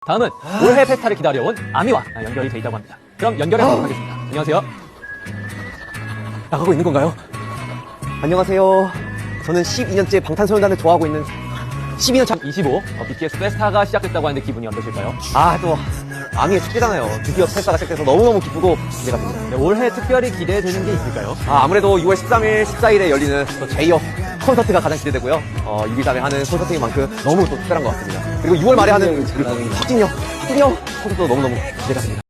다음은 올해 페스타를 기다려온 아미와 연결이 돼 있다고 합니다. 그럼 연결해 보도록 하겠습니다. 안녕하세요. 나가고 있는 건가요? 안녕하세요. 저는 12년째 방탄소년단을 좋아하고 있는 12년 차 25 BTS 페스타가 시작됐다고 하는데 기분이 어떠실까요? 또 아미의 축제잖아요. 드디어 페스타가 시작돼서 너무너무 기쁘고 기대가 됩니다. 네, 올해 특별히 기대되는 게 있을까요? 아무래도 6월 13일, 14일에 열리는 또 제이홉 콘서트가 가장 기대되고요. 6일 달에 하는 콘서트인 만큼 너무 또 특별한 것 같습니다. 그리고 6월 말에 하는 확진형 콘서트도 너무너무 기대가 됩니다.